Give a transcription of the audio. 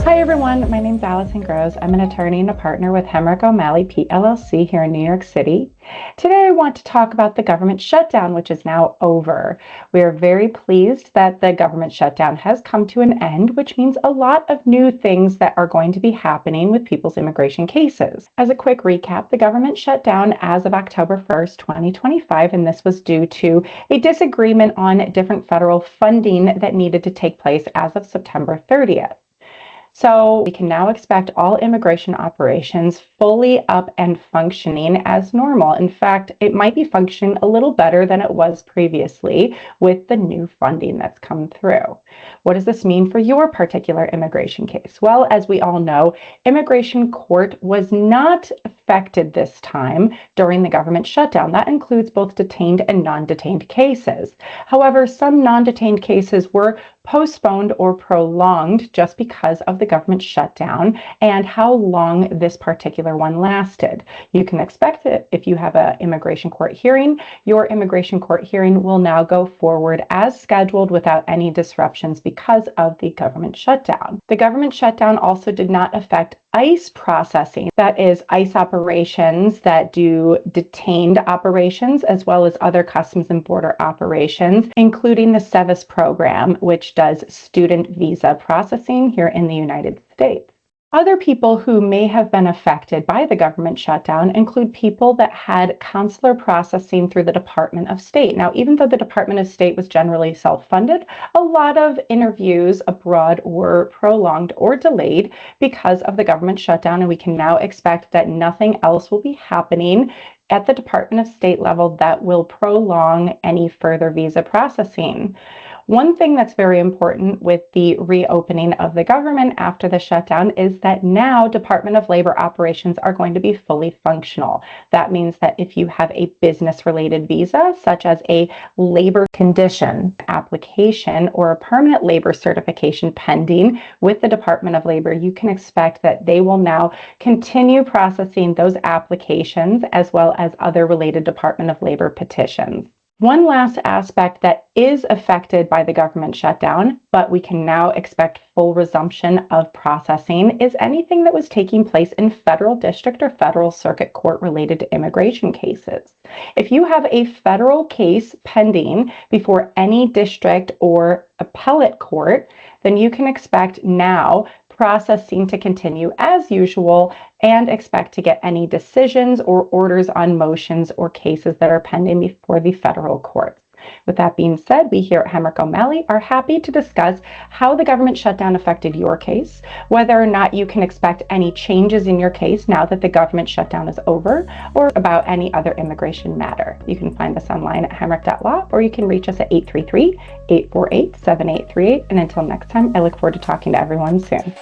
Hi everyone, my name is Allison Grosz. I'm an attorney and a partner with Hemrick O'Malley, PLLC here in New York City. Today I want to talk about the government shutdown, which is now over. We are very pleased that the government shutdown has come to an end, which means a lot of new things that are going to be happening with people's immigration cases. As a quick recap, the government shut down as of October 1st, 2025, and this was due to a disagreement on different federal funding that needed to take place as of September 30th. So we can now expect all immigration operations fully up and functioning as normal. In fact, it might be functioning a little better than it was previously with the new funding that's come through. What does this mean for your particular immigration case? Well, as we all know, immigration court was not affected this time during the government shutdown. That includes both detained and non-detained cases. However, some non-detained cases were postponed or prolonged just because of the government shutdown and how long this particular one lasted. You can expect it if you have an immigration court hearing. Your immigration court hearing will now go forward as scheduled without any disruptions because of the government shutdown. The government shutdown also did not affect ICE processing, that is ICE operations that do detained operations as well as other customs and border operations, including the SEVIS program, which does student visa processing here in the United States. Other people who may have been affected by the government shutdown include people that had consular processing through the Department of State. Now, even though the Department of State was generally self-funded, a lot of interviews abroad were prolonged or delayed because of the government shutdown, and we can now expect that nothing else will be happening at the Department of State level that will prolong any further visa processing. One thing that's very important with the reopening of the government after the shutdown is that now Department of Labor operations are going to be fully functional. That means that if you have a business-related visa, such as a labor condition application or a permanent labor certification pending with the Department of Labor, you can expect that they will now continue processing those applications as well as other related Department of Labor petitions. One last aspect that is affected by the government shutdown, but we can now expect full resumption of processing, is anything that was taking place in federal district or federal circuit court related to immigration cases. If you have a federal case pending before any district or appellate court, then you can expect now processing to continue as usual and expect to get any decisions or orders on motions or cases that are pending before the federal courts. With that being said, we here at Hemrick O'Malley are happy to discuss how the government shutdown affected your case, whether or not you can expect any changes in your case now that the government shutdown is over, or about any other immigration matter. You can find us online at hemrick.law, or you can reach us at 833-848-7838. And until next time, I look forward to talking to everyone soon.